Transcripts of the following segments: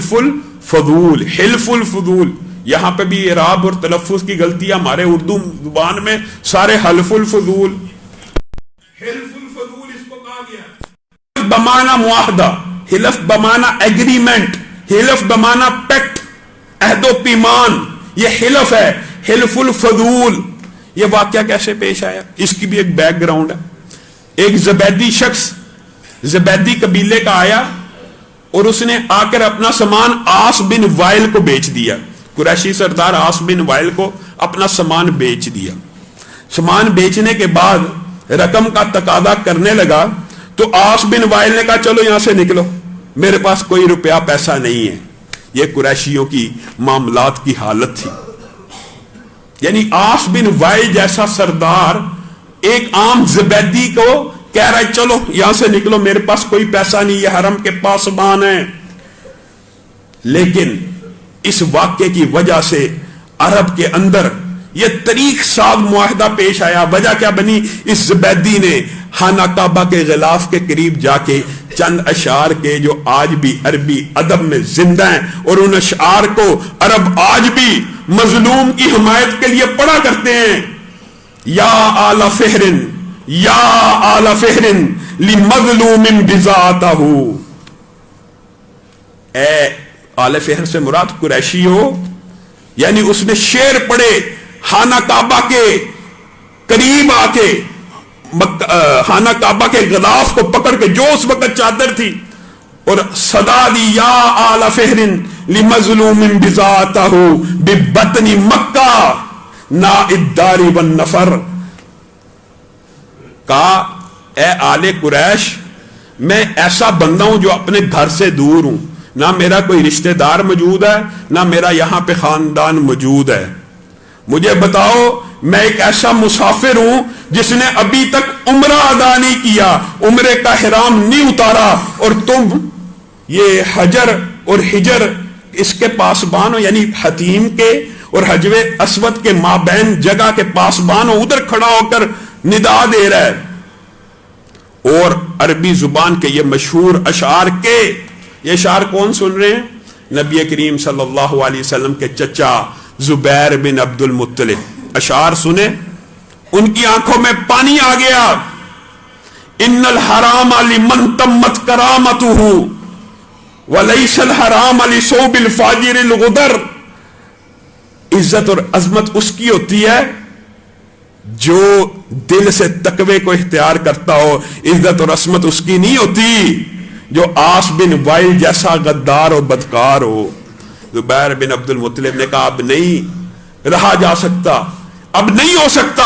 الفضول، حلف الفضول، یہاں پہ بھی اعراب اور تلفظ کی غلطی، ہمارے اردو زبان میں سارے حلف الفضول، حلف الفضول اس کو کہا گیا بمانا معاہدہ، حلف بمانا ایگریمنٹ، حلف بمانا پیکٹ، عہد و پیمان، یہ حلف ہے، حلف الفضول۔ یہ واقعہ کیسے پیش آیا؟ اس کی بھی ایک بیک گراؤنڈ ہے۔ ایک زبیدی شخص زبیدی قبیلے کا آیا اور اس نے آ کر اپنا سامان عاص بن وائل کو بیچ دیا، قریشی سردار عاص بن وائل کو اپنا سامان بیچ دیا۔ سامان بیچنے کے بعد رقم کا تقاضا کرنے لگا تو عاص بن وائل نے کہا چلو یہاں سے نکلو، میرے پاس کوئی روپیہ پیسہ نہیں ہے۔ یہ قریشیوں کی معاملات کی حالت تھی، یعنی عاص بن وائل جیسا سردار ایک عام زبیدی کو کہہ رہا ہے چلو یہاں سے نکلو، میرے پاس کوئی پیسہ نہیں، یہ حرم کے پاسبان ہے۔ لیکن اس واقعے کی وجہ سے عرب کے اندر یہ طریق ساز معاہدہ پیش آیا۔ وجہ کیا بنی؟ اس زبیدی نے خانہ کعبہ کے غلاف کے قریب جا کے چند اشعار کے جو آج بھی عربی ادب میں زندہ ہیں، اور ان اشعار کو عرب آج بھی مظلوم کی حمایت کے لیے پڑھا کرتے ہیں۔ یا آل فہرن، یا آل فہرن لمظلوم بذاتہ، اے آل فہر سے مراد قریشی ہو، یعنی اس نے شعر پڑھے خانہ کعبہ کے قریب آ کے، خانہ کعبہ کے غلاف کو پکڑ کے جو اس وقت چادر تھی، اور صدا دی یا آل فہرن لمظلوم بذاتہ ببطن مکہ نا الدار والنفر، کہا اے آل قریش میں ایسا بندہ ہوں جو اپنے گھر سے دور ہوں، نہ میرا کوئی رشتہ دار موجود ہے، نہ میرا یہاں پہ خاندان موجود ہے، مجھے بتاؤ میں ایک ایسا مسافر ہوں جس نے ابھی تک عمرہ ادا نہیں کیا، عمرے کا احرام نہیں اتارا، اور تم یہ حجر اور حجر اس کے پاسبان ہو، یعنی حتیم کے اور حجر اسود کے مابین جگہ کے پاسبان ہو، ادھر کھڑا ہو کر ندا دے رہا ہے۔ اور عربی زبان کے یہ مشہور اشعار کے، یہ اشعار کون سن رہے ہیں؟ نبی کریم صلی اللہ علیہ وسلم کے چچا زبیر بن عبد المطلب اشعار سنے، ان کی آنکھوں میں پانی آ گیا۔ ان الحرام لمن تمت کرامتہ ولیس الحرام لصوب الفاجر الغدر، عزت اور عظمت اس کی ہوتی ہے جو دل سے تقوی کو اختیار کرتا ہو، عزت اور عصمت اس کی نہیں ہوتی جو عاص بن وائل جیسا غدار و بدکار ہو۔ زبیر بن عبد المطلب نے کہا اب نہیں رہا جا سکتا، اب نہیں ہو سکتا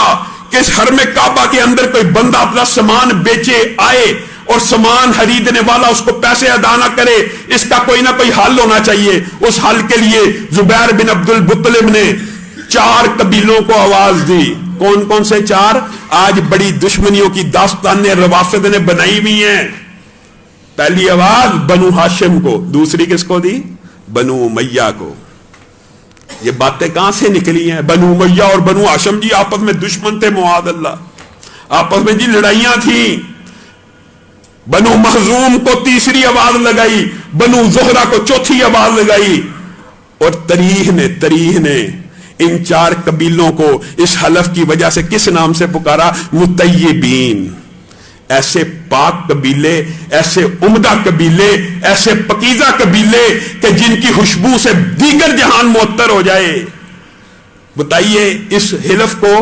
کہ اس حرم کعبہ کے اندر کوئی بندہ اپنا سامان بیچے آئے اور سامان خریدنے والا اس کو پیسے ادا نہ کرے، اس کا کوئی نہ کوئی حل ہونا چاہیے۔ اس حل کے لیے زبیر بن عبد المطلب نے 4 قبیلوں کو آواز دی۔ کون کون سے 4؟ آج بڑی دشمنیوں کی داستانیں روافض نے بنائی ہوئی ہیں۔ پہلی آواز بنو ہاشم کو، دوسری کس کو دی؟ بنو امیہ کو۔ یہ باتیں کہاں سے نکلی ہیں؟ بنو امیہ اور بنو ہاشم جی آپس میں دشمن تھے، معاذ اللہ، آپس میں جی لڑائیاں تھیں۔ بنو مخزوم کو تیسری آواز لگائی، بنو زہرہ کو چوتھی آواز لگائی، اور تریح نے ان 4 قبیلوں کو اس حلف کی وجہ سے کس نام سے پکارا؟ مطیبین۔ ایسے پاک قبیلے، ایسے عمدہ قبیلے، ایسے پکیزہ قبیلے کہ جن کی خوشبو سے دیگر جہان معطر ہو جائے۔ بتائیے اس حلف کو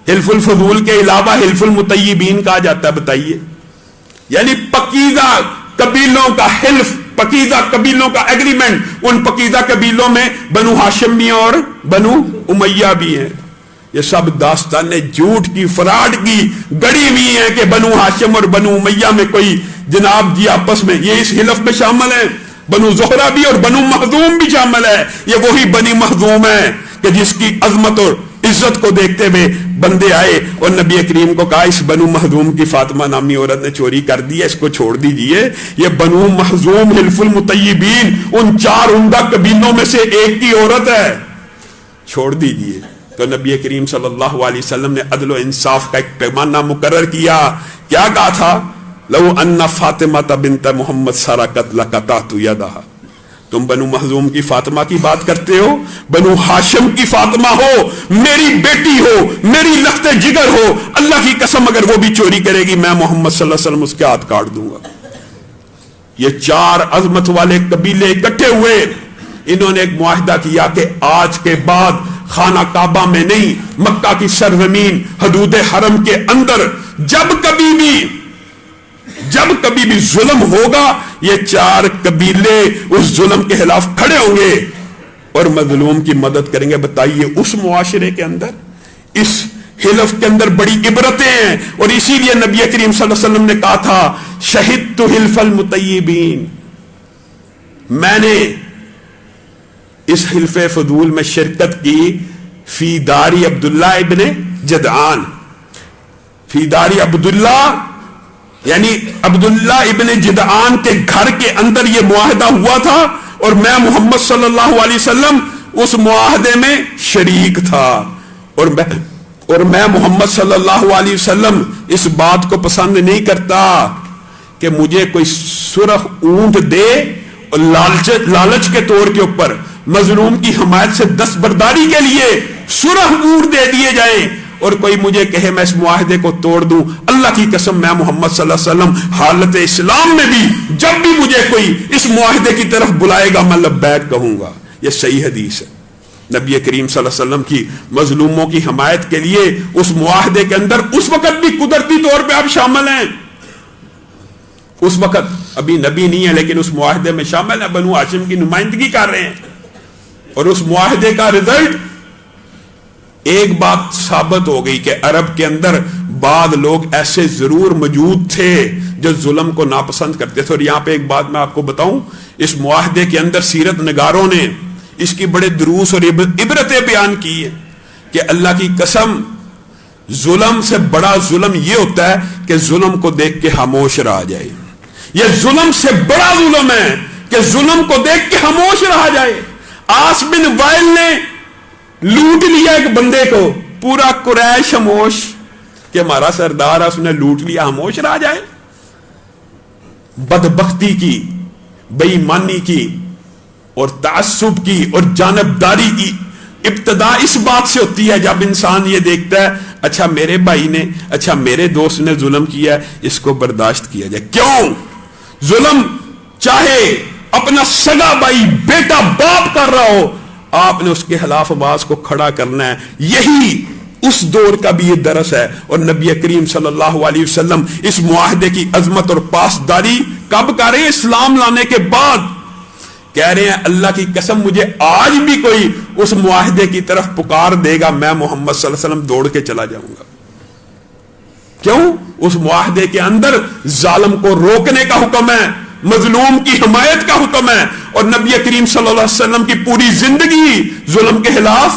حلف الفضول کے علاوہ حلف المطیبین کہا جاتا ہے، بتائیے، یعنی پکیزہ قبیلوں کا حلف، پکیزہ قبیلوں کا ایگریمنٹ۔ ان پکیزہ قبیلوں میں بنو ہاشم بھی ہیں اور بنو امیہ بھی ہیں۔ یہ سب داستانیں جھوٹ کی، فراڈ کی گڑی ہوئی ہیں کہ بنو ہاشم اور بنو امیہ میں کوئی جناب جی آپس میں، یہ اس حلف میں شامل ہے۔ بنو زہرہ بھی اور بنو مخزوم بھی شامل ہے۔ یہ وہی بنی مخزوم ہے کہ جس کی عظمت اور عزت کو دیکھتے ہوئے بندے آئے اور نبی کریم کو کہا اس بنو مخزوم کی فاطمہ نامی عورت نے چوری کر دی ہے، اس کو چھوڑ دیجئے۔ یہ بنو مخزوم حلف المطیبین ان 4 عمدہ قبیلوں میں سے ایک کی عورت ہے، چھوڑ دیجئے۔ تو نبی کریم صلی اللہ علیہ وسلم نے عدل و انصاف کا ایک پیمانہ مقرر کیا۔ کیا کہا تھا؟ لو ان فاطمہ بنت محمد سرقت لقطعت یدہا، تم بنو مخزوم کی فاطمہ کی بات کرتے ہو، بنو ہاشم کی فاطمہ ہو، میری بیٹی ہو، میری لخت جگر ہو، اللہ کی قسم اگر وہ بھی چوری کرے گی میں محمد صلی اللہ علیہ وسلم اس کے ہاتھ کاٹ دوں گا۔ یہ 4 عظمت والے قبیلے اکٹھے ہوئے، انہوں نے ایک معاہدہ کیا کہ آج کے بعد خانہ کعبہ میں نہیں، مکہ کی سرزمین حدود حرم کے اندر جب کبھی بھی ظلم ہوگا یہ 4 قبیلے اس ظلم کے خلاف کھڑے ہوں گے اور مظلوم کی مدد کریں گے۔ بتائیے اس معاشرے کے اندر، اس حلف کے اندر بڑی عبرتیں ہیں، اور اسی لیے نبی کریم صلی اللہ علیہ وسلم نے کہا تھا شہدت حلف المطیبین، میں نے اس حلف فضول میں شرکت کی فی داری عبداللہ ابن جدعان، فی داری عبداللہ یعنی عبداللہ ابن جدعان کے گھر کے اندر یہ معاہدہ ہوا تھا، اور میں محمد صلی اللہ علیہ وسلم اس معاہدے میں شریک تھا، اور میں محمد صلی اللہ علیہ وسلم اس بات کو پسند نہیں کرتا کہ مجھے کوئی سرخ اونٹ دے اور لالچ کے طور کے اوپر مظلوم کی حمایت سے دستبرداری کے لیے سرخ اونٹ دے دیے جائیں، اور کوئی مجھے کہے میں اس معاہدے کو توڑ دوں۔ اللہ کی قسم میں محمد صلی اللہ علیہ وسلم حالت اسلام میں بھی جب بھی مجھے کوئی اس معاہدے کی طرف بلائے گا میں لبیک کہوں گا۔ یہ صحیح حدیث ہے۔ نبی کریم صلی اللہ علیہ وسلم کی مظلوموں کی حمایت کے لیے اس معاہدے کے اندر اس وقت بھی قدرتی طور پہ آپ شامل ہیں، اس وقت ابھی نبی نہیں ہے لیکن اس معاہدے میں شامل ہیں، بنو ہاشم کی نمائندگی کر رہے ہیں، اور اس معاہدے کا رزلٹ ایک بات ثابت ہو گئی کہ عرب کے اندر بعض لوگ ایسے ضرور موجود تھے جو ظلم کو ناپسند کرتے تھے۔ اور یہاں پہ ایک بات میں آپ کو بتاؤں، اس معاہدے کے اندر سیرت نگاروں نے اس کی بڑے دروس اور عبرتیں بیان کی ہیں کہ اللہ کی قسم ظلم سے بڑا ظلم یہ ہوتا ہے کہ ظلم کو دیکھ کے خاموش رہا جائے۔ یہ ظلم سے بڑا ظلم ہے کہ ظلم کو دیکھ کے خاموش رہا جائے۔ آس بن وائل نے لوٹ لیا ایک بندے کو، پورا قریش خاموش کہ ہمارا سردار ہے اس نے لوٹ لیا، خاموش رہا جائے۔ بدبختی کی، بے ایمانی کی اور تعصب کی اور جانبداری کی ابتدا اس بات سے ہوتی ہے جب انسان یہ دیکھتا ہے اچھا میرے بھائی نے، اچھا میرے دوست نے ظلم کیا ہے، اس کو برداشت کیا جائے۔ کیوں؟ ظلم چاہے اپنا سگا بھائی، بیٹا، باپ کر رہا ہو، آپ نے اس کے خلاف آواز کو کھڑا کرنا ہے۔ یہی اس دور کا بھی یہ درس ہے، اور نبی کریم صلی اللہ علیہ وسلم اس معاہدے کی عظمت اور پاسداری کب کر رہے ہیں؟ اسلام لانے کے بعد کہہ رہے ہیں اللہ کی قسم مجھے آج بھی کوئی اس معاہدے کی طرف پکار دے گا میں محمد صلی اللہ علیہ وسلم دوڑ کے چلا جاؤں گا۔ کیوں؟ اس معاہدے کے اندر ظالم کو روکنے کا حکم ہے، مظلوم کی حمایت کا حکم ہے، اور نبی کریم صلی اللہ علیہ وسلم کی پوری زندگی ظلم کے خلاف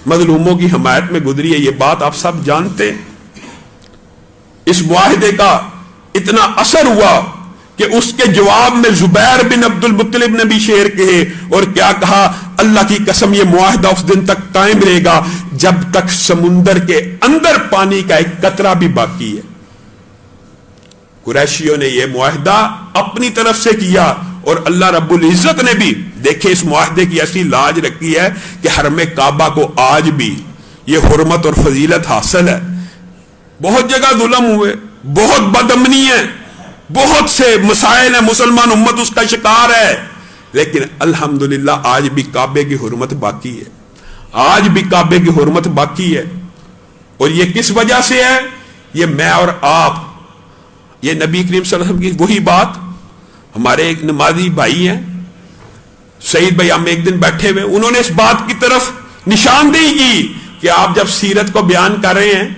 مظلوموں کی حمایت میں گزری ہے۔ یہ بات آپ سب جانتے ہیں۔ اس معاہدے کا اتنا اثر ہوا کہ اس کے جواب میں زبیر بن عبد المطلب نے بھی شعر کہے، اور کیا کہا؟ اللہ کی قسم یہ معاہدہ اس دن تک قائم رہے گا جب تک سمندر کے اندر پانی کا ایک قطرہ بھی باقی ہے۔ قریشیوں نے یہ معاہدہ اپنی طرف سے کیا، اور اللہ رب العزت نے بھی دیکھیں اس معاہدے کی ایسی لاج رکھی ہے کہ حرم کعبہ کو آج بھی یہ حرمت اور فضیلت حاصل ہے۔ بہت جگہ ظلم ہوئے، بہت بدامنی ہے، بہت سے مسائل ہیں، مسلمان امت اس کا شکار ہے، لیکن الحمدللہ آج بھی کعبے کی حرمت باقی ہے، آج بھی کعبے کی حرمت باقی ہے۔ اور یہ کس وجہ سے ہے؟ یہ میں اور آپ، یہ نبی کریم صلی اللہ علیہ وسلم کی وہی بات، ہمارے ایک نمازی بھائی ہیں سعید بھائی، ہم ایک دن بیٹھے ہوئے، انہوں نے اس بات کی طرف نشاندہی کی کہ آپ جب سیرت کو بیان کر رہے ہیں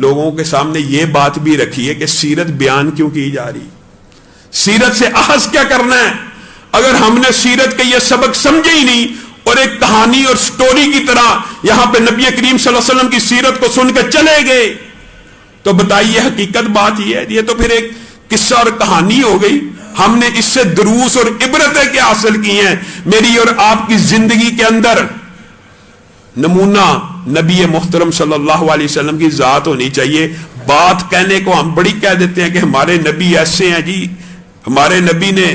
لوگوں کے سامنے یہ بات بھی رکھی ہے کہ سیرت بیان کیوں کی جا رہی، سیرت سے اخذ کیا کرنا ہے۔ اگر ہم نے سیرت کے یہ سبق سمجھے ہی نہیں اور ایک کہانی اور سٹوری کی طرح یہاں پہ نبی کریم صلی اللہ علیہ وسلم کی سیرت کو سن کے چلے گئے تو بتائیے حقیقت بات یہ ہے، یہ تو پھر ایک قصہ اور کہانی ہو گئی۔ ہم نے اس سے دروس اور عبرتیں کیا حاصل کی ہیں؟ میری اور آپ کی زندگی کے اندر نمونہ نبی محترم صلی اللہ علیہ وسلم کی ذات ہونی چاہیے۔ بات کہنے کو ہم بڑی کہہ دیتے ہیں کہ ہمارے نبی ایسے ہیں جی، ہمارے نبی نے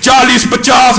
40-50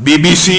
BBC,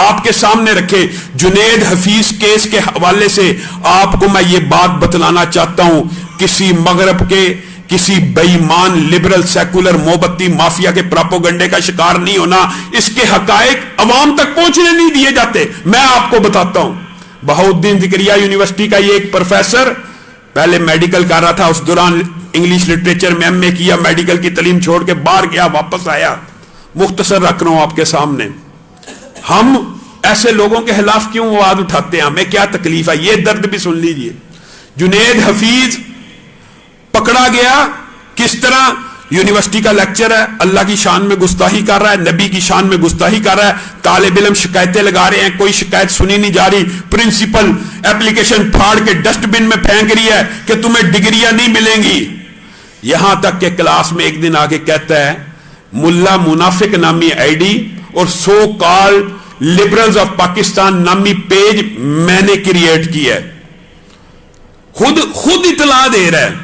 آپ کے سامنے رکھے. جنید حفیظ کیس کے حوالے سے آپ کو میں یہ بات بتلانا چاہتا ہوں, کسی مغرب کے کسی بے ایمان لبرل سیکولر موبتی مافیا کے پراپوگنڈے کا شکار نہیں ہونا. اس کے حقائق عوام تک پہنچنے نہیں دیے جاتے. میں آپ کو بتاتا ہوں, بہاؤالدین ذکریا یونیورسٹی کا یہ ایک پروفیسر پہلے میڈیکل کر رہا تھا, اس دوران انگلش لٹریچر میں ایم اے کیا, میڈیکل کی تعلیم چھوڑ کے باہر گیا, واپس آیا. مختصر رکھ رہا ہوں آپ کے سامنے. ہم ایسے لوگوں کے خلاف کیوں آواز اٹھاتے ہیں, ہمیں کیا تکلیف ہے, یہ درد بھی سن لیجئے. جنید حفیظ پکڑا گیا کس طرح, یونیورسٹی کا لیکچر ہے, اللہ کی شان میں گستاخی کر رہا ہے, نبی کی شان میں گستاخی کر رہا ہے, طالب علم شکایتیں لگا رہے ہیں, کوئی شکایت سنی نہیں جا رہی, پرنسپل اپلیکیشن پھاڑ کے ڈسٹ بن میں پھینک رہی ہے کہ تمہیں ڈگریاں نہیں ملیں گی. یہاں تک کہ کلاس میں ایک دن آگے کہتا ہے ملا منافق نامی آئی ڈی اور so called liberals of Pakistan نامی پیج میں نے کریٹ کیا ہے. خود اطلاع دے رہا ہے.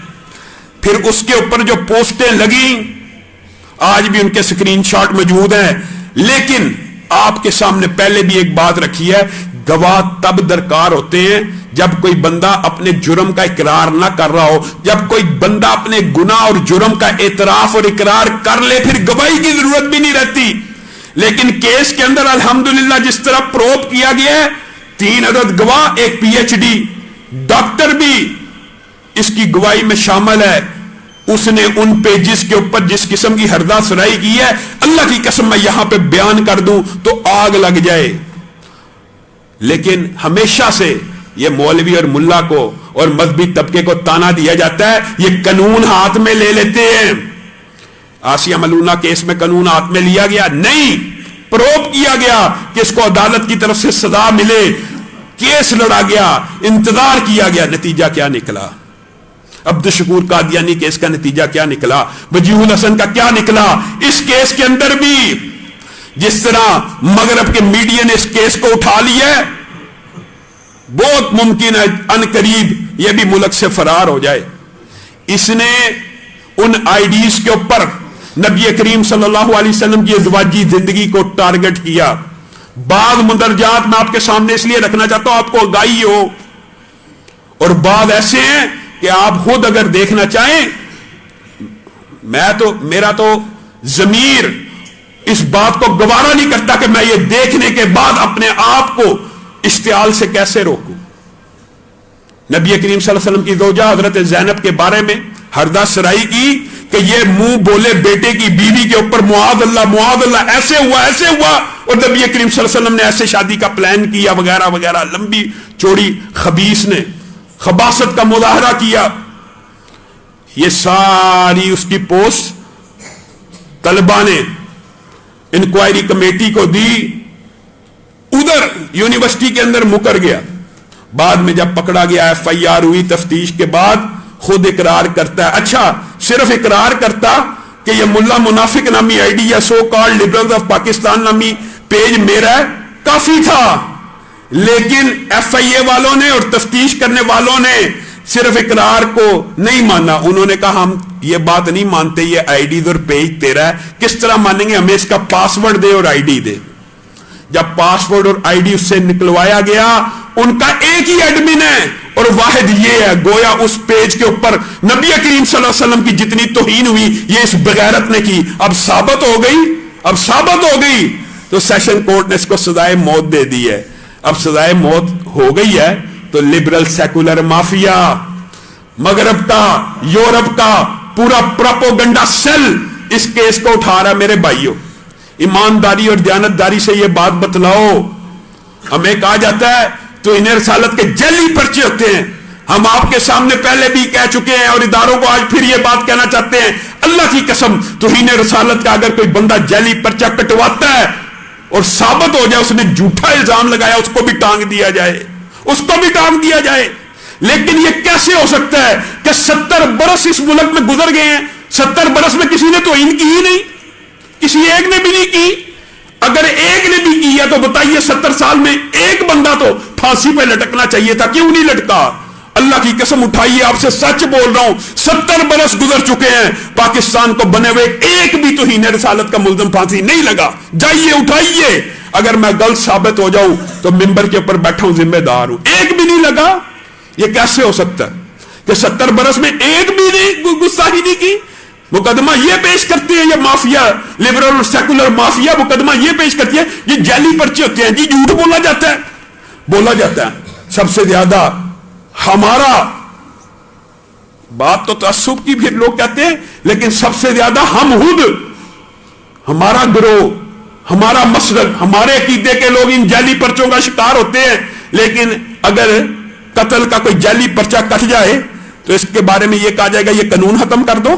پھر اس کے اوپر جو پوسٹیں لگیں آج بھی ان کے سکرین شاٹ موجود ہیں. لیکن آپ کے سامنے پہلے بھی ایک بات رکھی ہے, گواہ تب درکار ہوتے ہیں جب کوئی بندہ اپنے جرم کا اقرار نہ کر رہا ہو. جب کوئی بندہ اپنے گناہ اور جرم کا اعتراف اور اقرار کر لے پھر گواہی کی ضرورت بھی نہیں رہتی. لیکن کیس کے اندر الحمدللہ جس طرح پروب کیا گیا ہے, 3 عدد گواہ, ایک پی ایچ ڈی ڈاکٹر بھی اس کی گواہی میں شامل ہے. اس نے ان پیجز کے اوپر جس قسم کی ہردہ سرائی کی ہے, اللہ کی قسم میں یہاں پہ بیان کر دوں تو آگ لگ جائے. لیکن ہمیشہ سے یہ مولوی اور ملا کو اور مذہبی طبقے کو تانا دیا جاتا ہے یہ قانون ہاتھ میں لے لیتے ہیں. آسیہ ملونہ کیس میں قانون ہاتھ میں لیا گیا نہیں, پروب کیا گیا کہ اس کو عدالت کی طرف سے سزا ملے, کیس لڑا گیا, انتظار کیا گیا, نتیجہ کیا نکلا. عبد الشکور قادیانی کیس کا نتیجہ کیا نکلا, وجیہ الحسن کا کیا نکلا. اس کیس کے اندر بھی جس طرح مغرب کے میڈیا نے اس کیس کو اٹھا لیا ہے, بہت ممکن ہے ان قریب یہ بھی ملک سے فرار ہو جائے. اس نے ان آئی ڈیز کے اوپر نبی کریم صلی اللہ علیہ وسلم کی ازواجی زندگی کو ٹارگٹ کیا. بعض مندرجات میں آپ کے سامنے اس لیے رکھنا چاہتا ہوں آپ کو آگاہی ہو, اور بعض ایسے ہیں کہ آپ خود اگر دیکھنا چاہیں, میرا تو ضمیر اس بات کو گوارا نہیں کرتا کہ میں یہ دیکھنے کے بعد اپنے آپ کو اشتعال سے کیسے روکوں. نبی کریم صلی اللہ علیہ وسلم کی زوجہ حضرت زینب کے بارے میں ہردہ سرائی کی کہ یہ منہ بولے بیٹے کی بیوی کے اوپر معاذ اللہ ایسے ہوا اور نبی کریم صلی اللہ علیہ وسلم نے ایسے شادی کا پلان کیا وغیرہ وغیرہ, لمبی چوڑی خبیث نے خباثت کا مظاہرہ کیا. یہ ساری اس کی پوسٹ طلبہ نے انکوائری کمیٹی کو دی, ادھر یونیورسٹی کے اندر مکر گیا. بعد میں جب پکڑا گیا, ایف آئی آر ہوئی, تفتیش کے بعد خود اقرار کرتا ہے. اچھا صرف اقرار کرتا کہ یہ ملا منافق نامی آئی ڈی یا so called liberals of Pakistan نامی پیج میرا ہے, کافی تھا. لیکن ایف آئی اے والوں نے اور تفتیش کرنے والوں نے صرف اقرار کو نہیں مانا. انہوں نے کہا ہم یہ بات نہیں مانتے, یہ آئی ڈیز اور پیج تیرا ہے. کس طرح مانیں گے, ہمیں اس کا پاسورڈ دے اور آئی ڈی دے. جب پاسورڈ اور آئی ڈی اس سے نکلوایا گیا, ان کا ایک ہی ایڈمن ہے اور واحد یہ ہے, گویا اس پیج کے اوپر نبی کریم صلی اللہ علیہ وسلم کی جتنی توہین ہوئی یہ اس بغیرت نے کی. اب ثابت ہو گئی تو سیشن کورٹ نے اس کو سزائے موت دے دی ہے. اب سزائے موت ہو گئی ہے تو لبرل سیکولر مافیا, مغرب کا, یورپ کا پورا پروپیگنڈا سیل اس کیس کو اٹھا رہا ہے. میرے بھائیوں, ایمانداری اور دیانتداری سے یہ بات بتلاؤ. ہمیں کہا جاتا ہے تو انہیں رسالت کے جعلی پرچے ہوتے ہیں. ہم آپ کے سامنے پہلے بھی کہہ چکے ہیں اور اداروں کو آج پھر یہ بات کہنا چاہتے ہیں, اللہ کی قسم توہین رسالت کا اگر کوئی بندہ جعلی پرچہ کٹواتا ہے اور ثابت ہو جائے اس نے جھوٹا الزام لگایا, اس کو بھی ٹانگ دیا جائے. لیکن یہ کیسے ہو سکتا ہے کہ 70 برس اس ملک میں گزر گئے ہیں, 70 برس میں کسی نے توہین کی ہی نہیں, کسی ایک نے بھی نہیں کی. اگر ایک نے بھی کی ہے تو بتائیے 70 سال میں ایک بندہ تو پھانسی پہ لٹکنا چاہیے تھا, کیوں نہیں لٹکا؟ اللہ کی قسم اٹھائیے, آپ سے سچ بول رہا ہوں, 70 برس گزر چکے ہیں, پاکستان کو بنے ہوئے ایک بھی توہین رسالت کا ملزم پھانسی نہیں لگا. جائیے اٹھائیے, اگر میں غلط ثابت ہو جاؤں تو ممبر کے اوپر بیٹھا ہوں ذمہ دار ہوں. ایک بھی نہیں لگا. یہ کیسے ہو سکتا ہے کہ 70 برس میں ایک بھی نہیں گستاخی نہیں کی؟ مقدمہ یہ پیش کرتے ہیں یہ مافیا لبرل اور سیکولر مافیا مقدمہ یہ پیش کرتی ہے یہ جعلی پرچے ہوتے ہیں جی جھوٹ بولا جاتا ہے. سب سے زیادہ ہمارا بات تو تعصب کی بھی لوگ کہتے ہیں لیکن سب سے زیادہ ہم خود ہمارا گروہ ہمارا مسلک ہمارے عقیدے کے لوگ ان جعلی پرچوں کا شکار ہوتے ہیں. لیکن اگر قتل کا کوئی جعلی پرچہ کٹ جائے تو اس کے بارے میں یہ کہا جائے گا یہ قانون ختم کر دو.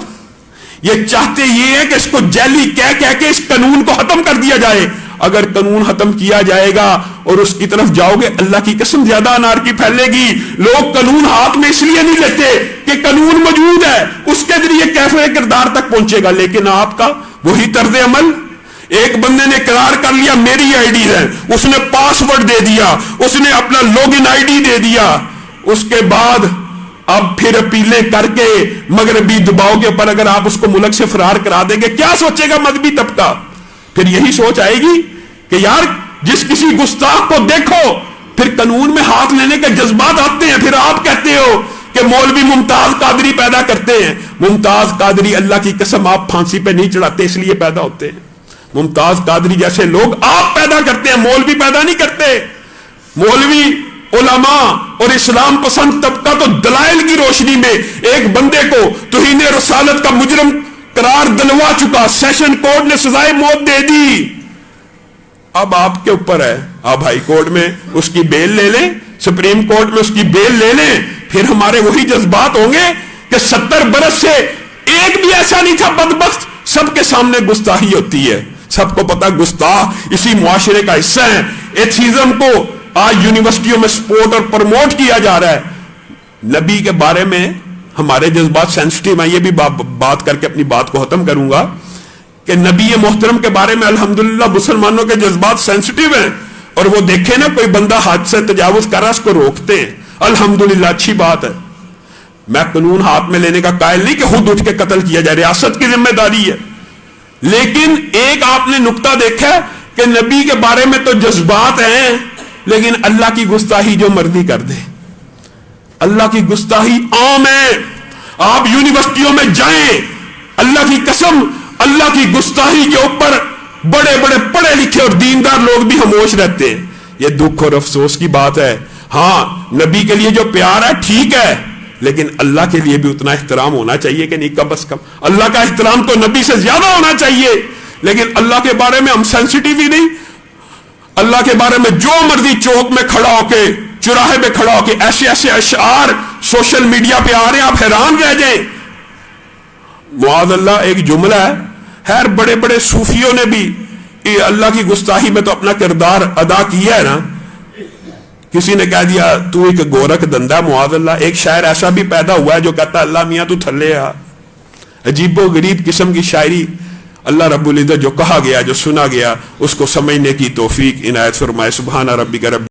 یہ چاہتے یہ ہے کہ اس کو جعلی کہہ کے اس قانون کو ختم کر دیا جائے. اگر قانون ختم کیا جائے گا اور اس کی طرف جاؤ گے اللہ کی قسم زیادہ انارکی پھیلے گی. لوگ قانون ہاتھ میں اس لیے نہیں لیتے کہ قانون موجود ہے اس کے ذریعے کیفے کردار تک پہنچے گا. لیکن آپ کا وہی طرز عمل. ایک بندے نے قرار کر لیا میری آئی ڈی ہے, اس نے پاس ورڈ دے دیا, اس نے اپنا لاگن آئی ڈی دے دیا. اس کے بعد اب پھر اپیلیں کر کے مغربی دباؤ کے اوپر اگر آپ اس کو ملک سے فرار کرا دیں گے کیا سوچے گا مذہبی طبقہ؟ پھر یہی سوچ آئے گی کہ یار جس کسی گستاخ کو دیکھو پھر قانون میں ہاتھ لینے کے جذبات آتے ہیں. پھر آپ کہتے ہو کہ مولوی ممتاز قادری پیدا کرتے ہیں. ممتاز قادری اللہ کی قسم آپ پھانسی پہ نہیں چڑھاتے اس لیے پیدا ہوتے ہیں. ممتاز قادری جیسے لوگ آپ پیدا کرتے ہیں, مولوی پیدا نہیں کرتے. مولوی علماء اور اسلام پسند طبقہ تو دلائل کی روشنی میں ایک بندے کو توہین رسالت کا مجرم قرار دلوا چکا, سیشن کورٹ نے سزائے موت دے دی. اب آپ کے اوپر ہے, آپ ہائی کورٹ میں اس کی بیل لے لیں, سپریم کورٹ میں اس کی بیل لے لیں, پھر ہمارے وہی جذبات ہوں گے کہ 70 برس سے ایک بھی ایسا نہیں تھا بدبخت. سب کے سامنے گستاخی ہوتی ہے, سب کو پتا گستاخ اسی معاشرے کا حصہ ہے. ایتھیزم کو آج یونیورسٹیوں میں سپورٹ اور پروموٹ کیا جا رہا ہے. نبی کے بارے میں ہمارے جذبات سینسٹیو ہیں, یہ بھی بات کر کے اپنی بات کو ختم کروں گا کہ نبی محترم کے بارے میں الحمدللہ مسلمانوں کے جذبات سینسٹیو ہیں. اور وہ دیکھیں نا کوئی بندہ حد سے تجاوز کر رہا اس کو روکتے ہیں, الحمدللہ اچھی بات ہے. میں قانون ہاتھ میں لینے کا قائل نہیں کہ خود اٹھ کے قتل کیا جائے, ریاست کی ذمہ داری ہے. لیکن ایک آپ نے نقطہ دیکھا کہ نبی کے بارے میں تو جذبات ہیں لیکن اللہ کی گستاخی جو مرضی کر دے. اللہ کی گستاخی عام ہے. آپ یونیورسٹیوں میں جائیں, اللہ کی قسم اللہ کی گستاخی کے اوپر بڑے بڑے پڑھے لکھے اور دیندار لوگ بھی خاموش رہتے ہیں. یہ دکھ اور افسوس کی بات ہے. ہاں نبی کے لیے جو پیار ہے ٹھیک ہے, لیکن اللہ کے لیے بھی اتنا احترام ہونا چاہیے کہ نہیں, کم از کم اللہ کا احترام تو نبی سے زیادہ ہونا چاہیے. لیکن اللہ کے بارے میں ہم سینسٹیو ہی نہیں. اللہ کے بارے میں جو مرضی چوک میں کھڑا ہو کے چوراہے پہ کھڑا ہو کے ایسے ایسے اشعار سوشل میڈیا پہ آ رہے ہیں, آپ حیران رہ جائیں. معاذ اللہ ایک جملہ ہے, خیر بڑے بڑے صوفیوں نے بھی اللہ کی گستاخی میں تو اپنا کردار ادا کیا ہے نا. کسی نے کہہ دیا تو ایک گورکھ دندا, معاذ اللہ. ایک شاعر ایسا بھی پیدا ہوا ہے جو کہتا اللہ میاں تو تھلے آ. عجیب و غریب قسم کی شاعری. اللہ رب العزت جو کہا گیا جو سنا گیا اس کو سمجھنے کی توفیق عنایت فرمائے. سبحان ربک رب